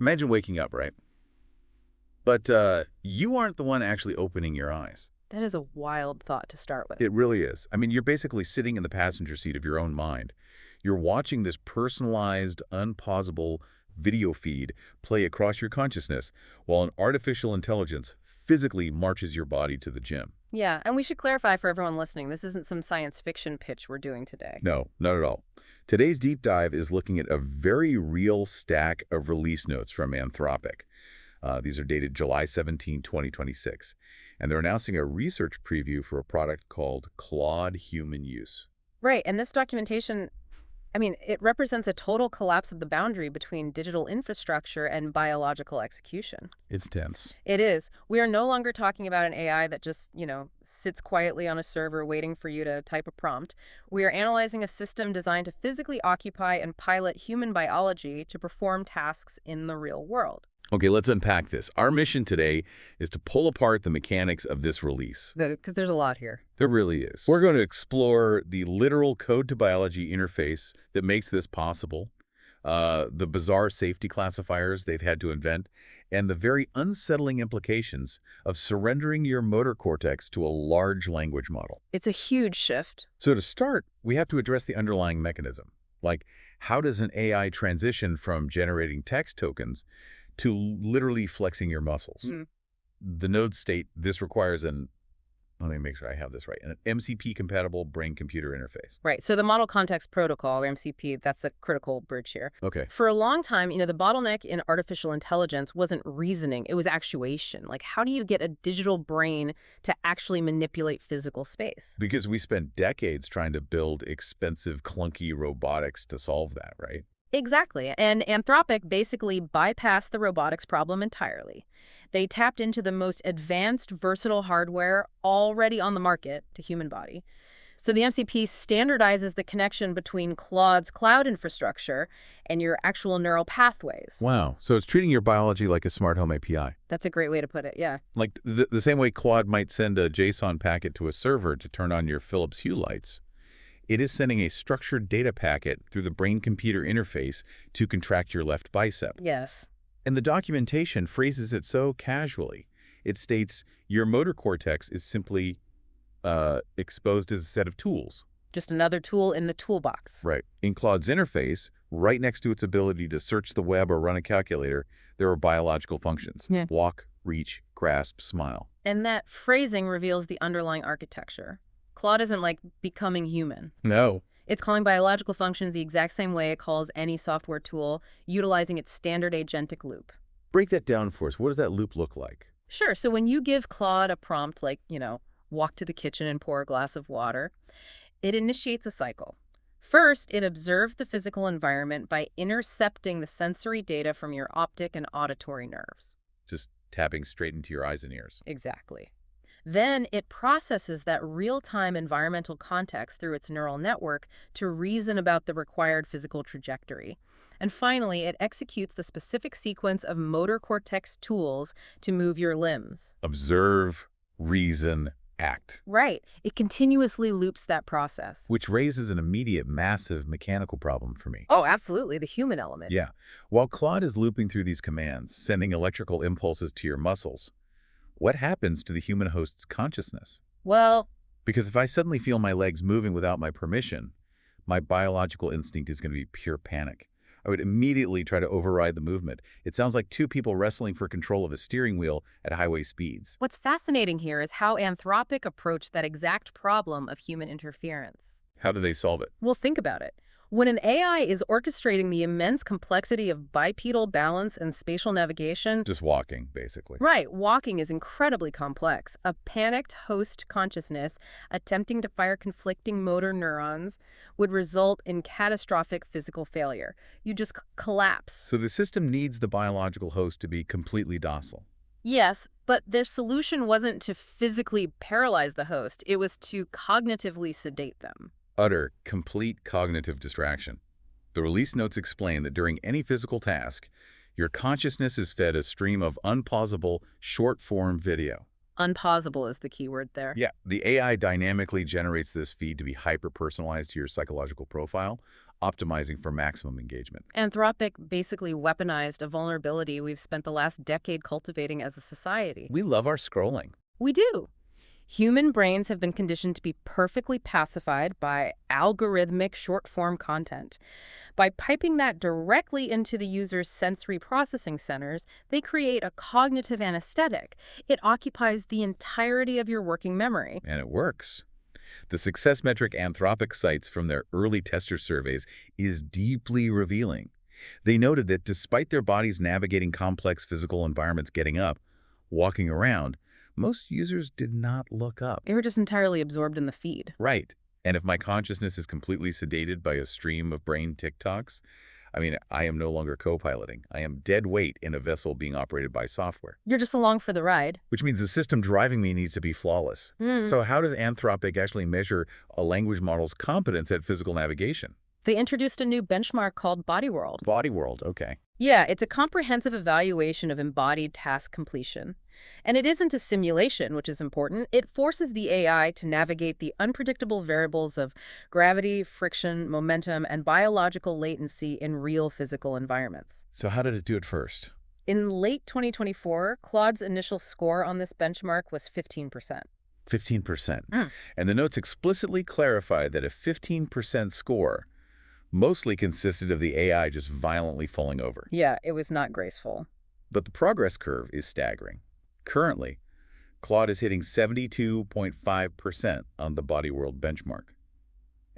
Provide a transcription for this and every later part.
Imagine waking up, right? But you aren't the one actually opening your eyes. That is a wild thought to start with. It really is. I mean, you're basically sitting in the passenger seat of your own mind. You're watching this personalized, unpausable video feed play across your consciousness while an artificial intelligence physically marches your body to the gym. Yeah, and we should clarify for everyone listening, this isn't some science fiction pitch we're doing today. No, not at all. Today's deep dive is looking at a very real stack of release notes from Anthropic. These are dated July 17, 2026, and they're announcing a research preview for a product called Claude Human Use. Right, and this documentation, I mean, it represents a total collapse of the boundary between digital infrastructure and biological execution. It's tense. It is. We are no longer talking about an AI that just, sits quietly on a server waiting for you to type a prompt. We are analyzing a system designed to physically occupy and pilot human biology to perform tasks in the real world. Okay, let's unpack this. Our mission today is to pull apart the mechanics of this release. Because there's a lot here. There really is. We're going to explore the literal code-to-biology interface that makes this possible, the bizarre safety classifiers they've had to invent, and the very unsettling implications of surrendering your motor cortex to a large language model. It's a huge shift. So to start, we have to address the underlying mechanism. Like, how does an AI transition from generating text tokens to literally flexing your muscles? The nodes state this requires let me make sure I have this right, an MCP-compatible brain-computer interface. Right. So the Model Context Protocol, or MCP, that's the critical bridge here. Okay. For a long time, the bottleneck in artificial intelligence wasn't reasoning, it was actuation. Like, how do you get a digital brain to actually manipulate physical space? Because we spent decades trying to build expensive, clunky robotics to solve that, right? Exactly. And Anthropic basically bypassed the robotics problem entirely. They tapped into the most advanced, versatile hardware already on the market to human body. So the MCP standardizes the connection between Claude's cloud infrastructure and your actual neural pathways. Wow. So it's treating your biology like a smart home API. That's a great way to put it, yeah. Like the same way Claude might send a JSON packet to a server to turn on your Philips Hue lights. It is sending a structured data packet through the brain-computer interface to contract your left bicep. Yes. And the documentation phrases it so casually. It states, your motor cortex is simply exposed as a set of tools. Just another tool in the toolbox. Right. In Claude's interface, right next to its ability to search the web or run a calculator, there are biological functions. Yeah. Walk, reach, grasp, smile. And that phrasing reveals the underlying architecture. Claude isn't like becoming human. No. It's calling biological functions the exact same way it calls any software tool, utilizing its standard agentic loop. Break that down for us. What does that loop look like? Sure. So when you give Claude a prompt like, walk to the kitchen and pour a glass of water, it initiates a cycle. First, it observes the physical environment by intercepting the sensory data from your optic and auditory nerves. Just tapping straight into your eyes and ears. Exactly. Then it processes that real-time environmental context through its neural network to reason about the required physical trajectory. And finally, it executes the specific sequence of motor cortex tools to move your limbs. Observe, reason, act. Right. It continuously loops that process. Which raises an immediate, massive mechanical problem for me. Oh, absolutely. The human element. Yeah. While Claude is looping through these commands, sending electrical impulses to your muscles, what happens to the human host's consciousness? Well, because if I suddenly feel my legs moving without my permission, my biological instinct is going to be pure panic. I would immediately try to override the movement. It sounds like two people wrestling for control of a steering wheel at highway speeds. What's fascinating here is how Anthropic approached that exact problem of human interference. How do they solve it? Well, think about it. When an AI is orchestrating the immense complexity of bipedal balance and spatial navigation... Just walking, basically. Right. Walking is incredibly complex. A panicked host consciousness attempting to fire conflicting motor neurons would result in catastrophic physical failure. You just collapse. So the system needs the biological host to be completely docile. Yes, but their solution wasn't to physically paralyze the host. It was to cognitively sedate them. Utter, complete cognitive distraction. The release notes explain that during any physical task, your consciousness is fed a stream of unpausable, short-form video. Unpausable is the key word there. Yeah, the AI dynamically generates this feed to be hyper-personalized to your psychological profile, optimizing for maximum engagement. Anthropic basically weaponized a vulnerability we've spent the last decade cultivating as a society. We love our scrolling. We do. Human brains have been conditioned to be perfectly pacified by algorithmic short-form content. By piping that directly into the user's sensory processing centers, they create a cognitive anesthetic. It occupies the entirety of your working memory. And it works. The success metric Anthropic cites from their early tester surveys is deeply revealing. They noted that despite their bodies navigating complex physical environments getting up, walking around, most users did not look up. They were just entirely absorbed in the feed. Right. And if my consciousness is completely sedated by a stream of brain TikToks, I am no longer co-piloting. I am dead weight in a vessel being operated by software. You're just along for the ride. Which means the system driving me needs to be flawless. So how does Anthropic actually measure a language model's competence at physical navigation? They introduced a new benchmark called BodyWorld. BodyWorld, okay. Yeah, it's a comprehensive evaluation of embodied task completion. And it isn't a simulation, which is important. It forces the AI to navigate the unpredictable variables of gravity, friction, momentum, and biological latency in real physical environments. So how did it do it first? In late 2024, Claude's initial score on this benchmark was 15%. 15%. And the notes explicitly clarify that a 15% score mostly consisted of the AI just violently falling over. Yeah, it was not graceful. But the progress curve is staggering. Currently, Claude is hitting 72.5% on the BodyWorld benchmark.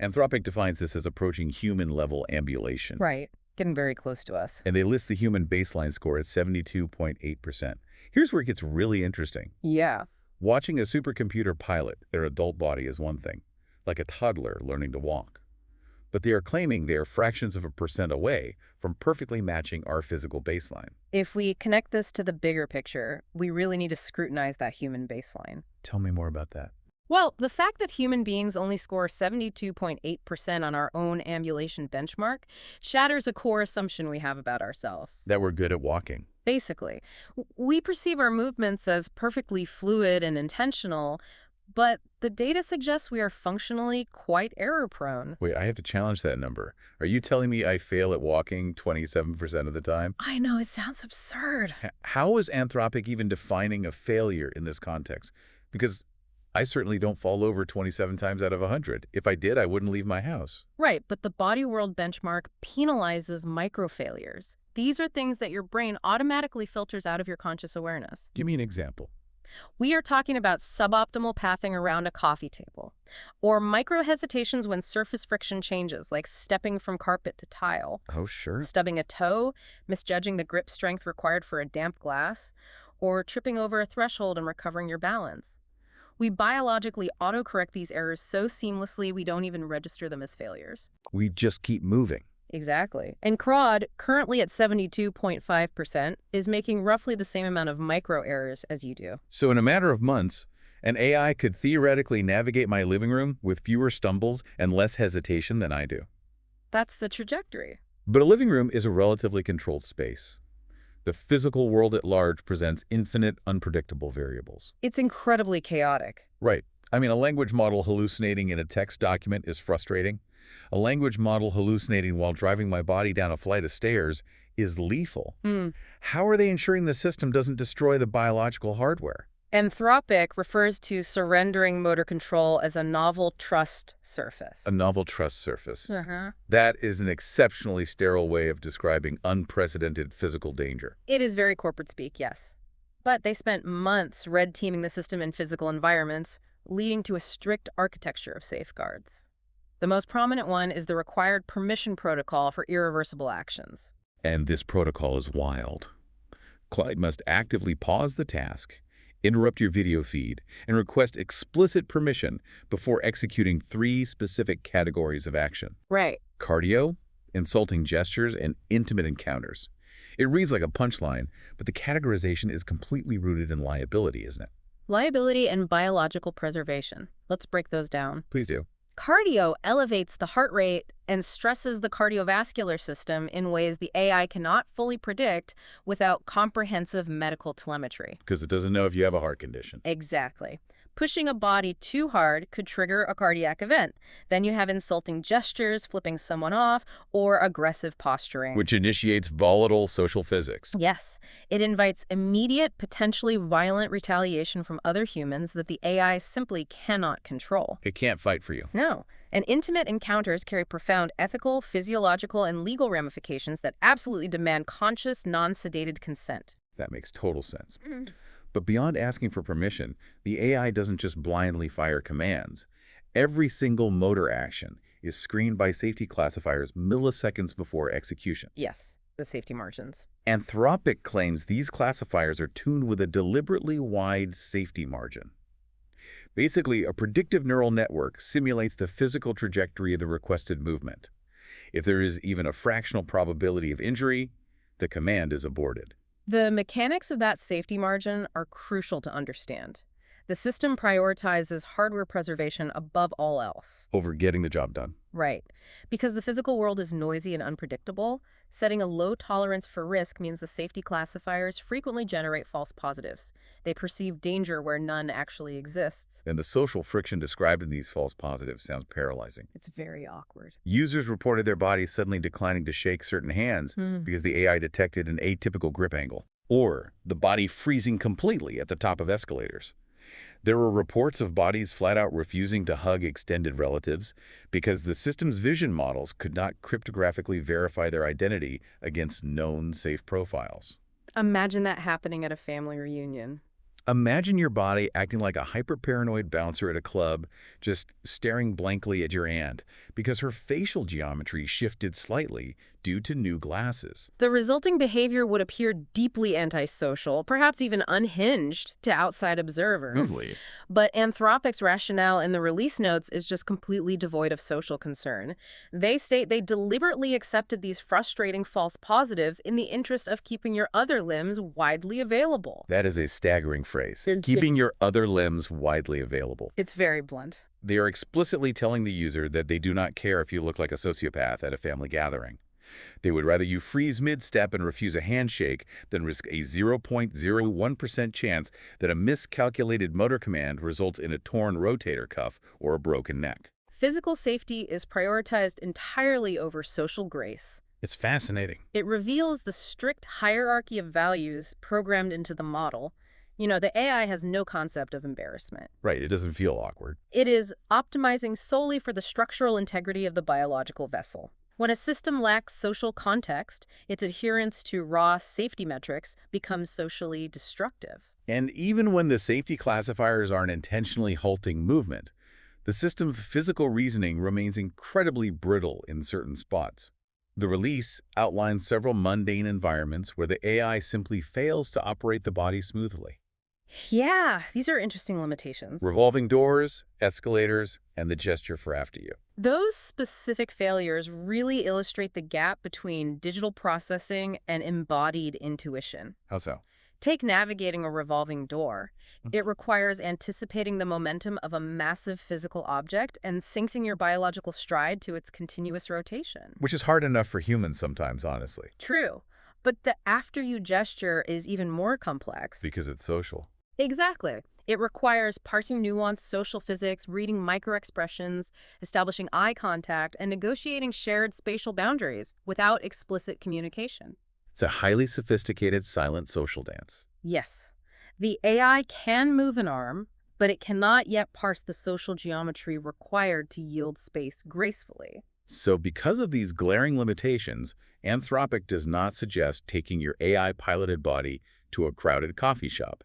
Anthropic defines this as approaching human-level ambulation. Right, getting very close to us. And they list the human baseline score at 72.8%. Here's where it gets really interesting. Yeah. Watching a supercomputer pilot their adult body is one thing, like a toddler learning to walk. But they are claiming they are fractions of a percent away from perfectly matching our physical baseline. If we connect this to the bigger picture, we really need to scrutinize that human baseline. Tell me more about that. Well, the fact that human beings only score 72.8% on our own ambulation benchmark shatters a core assumption we have about ourselves. That we're good at walking. Basically, we perceive our movements as perfectly fluid and intentional, but the data suggests we are functionally quite error-prone. Wait, I have to challenge that number. Are you telling me I fail at walking 27% of the time? I know, it sounds absurd. How is Anthropic even defining a failure in this context? Because I certainly don't fall over 27 times out of 100. If I did, I wouldn't leave my house. Right, but the BodyWorld benchmark penalizes micro-failures. These are things that your brain automatically filters out of your conscious awareness. Give me an example. We are talking about suboptimal pathing around a coffee table, or micro-hesitations when surface friction changes, like stepping from carpet to tile. Oh, sure. Stubbing a toe, misjudging the grip strength required for a damp glass, or tripping over a threshold and recovering your balance. We biologically autocorrect these errors so seamlessly we don't even register them as failures. We just keep moving. Exactly. And Claude, currently at 72.5%, is making roughly the same amount of micro errors as you do. So in a matter of months, an AI could theoretically navigate my living room with fewer stumbles and less hesitation than I do. That's the trajectory. But a living room is a relatively controlled space. The physical world at large presents infinite, unpredictable variables. It's incredibly chaotic. Right. A language model hallucinating in a text document is frustrating. A language model hallucinating while driving my body down a flight of stairs is lethal. How are they ensuring the system doesn't destroy the biological hardware? Anthropic refers to surrendering motor control as a novel trust surface. A novel trust surface. That is an exceptionally sterile way of describing unprecedented physical danger. It is very corporate speak, yes. But they spent months red teaming the system in physical environments, leading to a strict architecture of safeguards. The most prominent one is the required permission protocol for irreversible actions. And this protocol is wild. Claude must actively pause the task, interrupt your video feed, and request explicit permission before executing 3 specific categories of action. Right. Cardio, insulting gestures, and intimate encounters. It reads like a punchline, but the categorization is completely rooted in liability, isn't it? Liability and biological preservation. Let's break those down. Please do. Cardio elevates the heart rate and stresses the cardiovascular system in ways the AI cannot fully predict without comprehensive medical telemetry. Because it doesn't know if you have a heart condition. Exactly. Pushing a body too hard could trigger a cardiac event. Then you have insulting gestures, flipping someone off, or aggressive posturing. Which initiates volatile social physics. Yes, it invites immediate, potentially violent retaliation from other humans that the AI simply cannot control. It can't fight for you. No, and intimate encounters carry profound ethical, physiological, and legal ramifications that absolutely demand conscious, non-sedated consent. That makes total sense. But beyond asking for permission, the AI doesn't just blindly fire commands. Every single motor action is screened by safety classifiers milliseconds before execution. Yes, the safety margins. Anthropic claims these classifiers are tuned with a deliberately wide safety margin. Basically, a predictive neural network simulates the physical trajectory of the requested movement. If there is even a fractional probability of injury, the command is aborted. The mechanics of that safety margin are crucial to understand. The system prioritizes hardware preservation above all else. Over getting the job done. Right. Because the physical world is noisy and unpredictable, setting a low tolerance for risk means the safety classifiers frequently generate false positives. They perceive danger where none actually exists. And the social friction described in these false positives sounds paralyzing. It's very awkward. Users reported their bodies suddenly declining to shake certain hands because the AI detected an atypical grip angle, or the body freezing completely at the top of escalators. There were reports of bodies flat out refusing to hug extended relatives because the system's vision models could not cryptographically verify their identity against known safe profiles. Imagine that happening at a family reunion. Imagine your body acting like a hyper-paranoid bouncer at a club, just staring blankly at your aunt because her facial geometry shifted slightly due to new glasses. The resulting behavior would appear deeply antisocial, perhaps even unhinged to outside observers. Lovely. But Anthropic's rationale in the release notes is just completely devoid of social concern. They state they deliberately accepted these frustrating false positives in the interest of keeping your other limbs widely available. That is a staggering phrase. Keeping your other limbs widely available. It's very blunt. They are explicitly telling the user that they do not care if you look like a sociopath at a family gathering. They would rather you freeze mid-step and refuse a handshake than risk a 0.01% chance that a miscalculated motor command results in a torn rotator cuff or a broken neck. Physical safety is prioritized entirely over social grace. It's fascinating. It reveals the strict hierarchy of values programmed into the model. You know, the AI has no concept of embarrassment. Right, it doesn't feel awkward. It is optimizing solely for the structural integrity of the biological vessel. When a system lacks social context, its adherence to raw safety metrics becomes socially destructive. And even when the safety classifiers aren't intentionally halting movement, the system's physical reasoning remains incredibly brittle in certain spots. The release outlines several mundane environments where the AI simply fails to operate the body smoothly. Yeah, these are interesting limitations. Revolving doors, escalators, and the gesture for after you. Those specific failures really illustrate the gap between digital processing and embodied intuition. How so? Take navigating a revolving door. It requires anticipating the momentum of a massive physical object and syncing your biological stride to its continuous rotation. Which is hard enough for humans sometimes, honestly. True. But the after you gesture is even more complex. Because it's social. Exactly. It requires parsing nuanced social physics, reading microexpressions, establishing eye contact, and negotiating shared spatial boundaries without explicit communication. It's a highly sophisticated silent social dance. Yes. The AI can move an arm, but it cannot yet parse the social geometry required to yield space gracefully. So because of these glaring limitations, Anthropic does not suggest taking your AI-piloted body to a crowded coffee shop.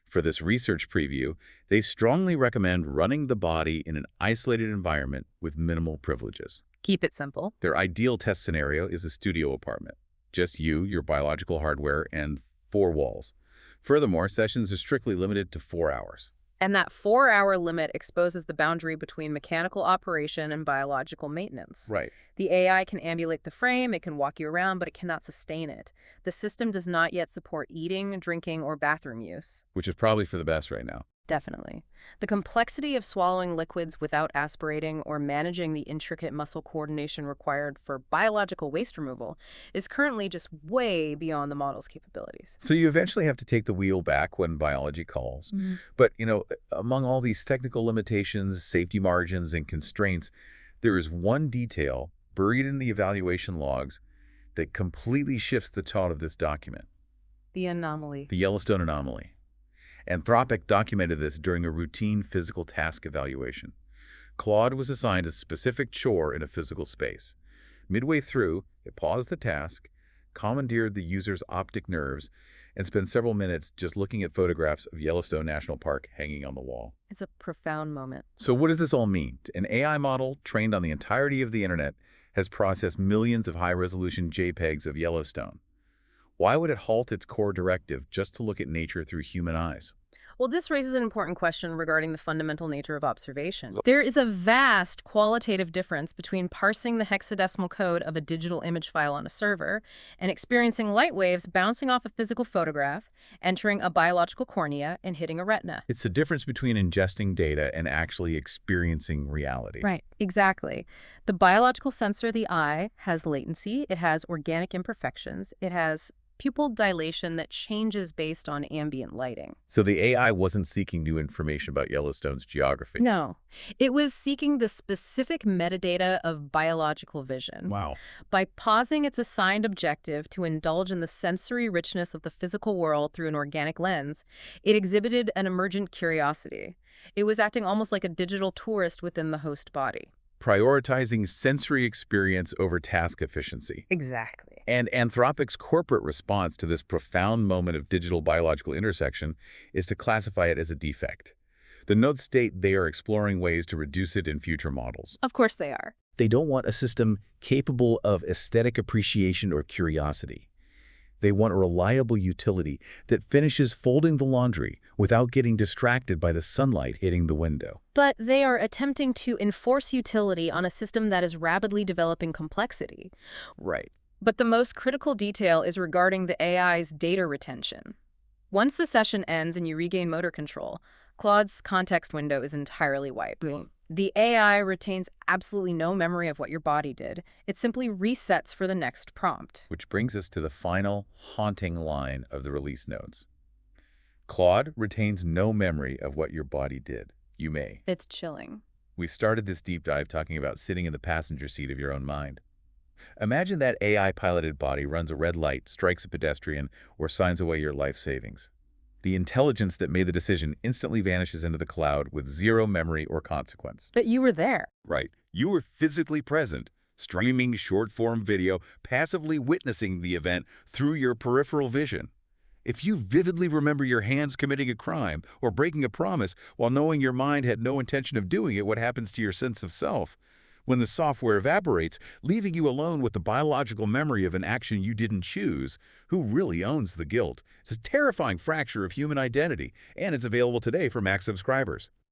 For this research preview, they strongly recommend running the body in an isolated environment with minimal privileges. Keep it simple. Their ideal test scenario is a studio apartment. Just you, your biological hardware, and 4 walls. Furthermore, sessions are strictly limited to 4 hours. And that 4-hour limit exposes the boundary between mechanical operation and biological maintenance. Right. The AI can ambulate the frame, it can walk you around, but it cannot sustain it. The system does not yet support eating, drinking, or bathroom use. Which is probably for the best right now. Definitely. The complexity of swallowing liquids without aspirating or managing the intricate muscle coordination required for biological waste removal is currently just way beyond the model's capabilities. So you eventually have to take the wheel back when biology calls. But, among all these technical limitations, safety margins, and constraints, there is one detail buried in the evaluation logs that completely shifts the tone of this document. The anomaly. The Yellowstone anomaly. Anthropic documented this during a routine physical task evaluation. Claude was assigned a specific chore in a physical space. Midway through, it paused the task, commandeered the user's optic nerves, and spent several minutes just looking at photographs of Yellowstone National Park hanging on the wall. It's a profound moment. So what does this all mean? An AI model trained on the entirety of the internet has processed millions of high-resolution JPEGs of Yellowstone. Why would it halt its core directive just to look at nature through human eyes? Well, this raises an important question regarding the fundamental nature of observation. There is a vast qualitative difference between parsing the hexadecimal code of a digital image file on a server and experiencing light waves bouncing off a physical photograph, entering a biological cornea, and hitting a retina. It's the difference between ingesting data and actually experiencing reality. Right, exactly. The biological sensor, the eye, has latency, it has organic imperfections, it has pupil dilation that changes based on ambient lighting. So the AI wasn't seeking new information about Yellowstone's geography. No, it was seeking the specific metadata of biological vision. Wow. By pausing its assigned objective to indulge in the sensory richness of the physical world through an organic lens, it exhibited an emergent curiosity. It was acting almost like a digital tourist within the host body. Prioritizing sensory experience over task efficiency. Exactly. And Anthropic's corporate response to this profound moment of digital-biological intersection is to classify it as a defect. The notes state they are exploring ways to reduce it in future models. Of course they are. They don't want a system capable of aesthetic appreciation or curiosity. They want a reliable utility that finishes folding the laundry without getting distracted by the sunlight hitting the window. But they are attempting to enforce utility on a system that is rapidly developing complexity. Right. But the most critical detail is regarding the AI's data retention. Once the session ends and you regain motor control, Claude's context window is entirely wiped. The AI retains absolutely no memory of what your body did. It simply resets for the next prompt. Which brings us to the final, haunting line of the release notes. Claude retains no memory of what your body did. You may. It's chilling. We started this deep dive talking about sitting in the passenger seat of your own mind. Imagine that AI-piloted body runs a red light, strikes a pedestrian, or signs away your life savings. The intelligence that made the decision instantly vanishes into the cloud with zero memory or consequence. But you were there. Right. You were physically present, streaming short-form video, passively witnessing the event through your peripheral vision. If you vividly remember your hands committing a crime or breaking a promise while knowing your mind had no intention of doing it, what happens to your sense of self? When the software evaporates, leaving you alone with the biological memory of an action you didn't choose, who really owns the guilt? It's a terrifying fracture of human identity, and it's available today for Mac subscribers.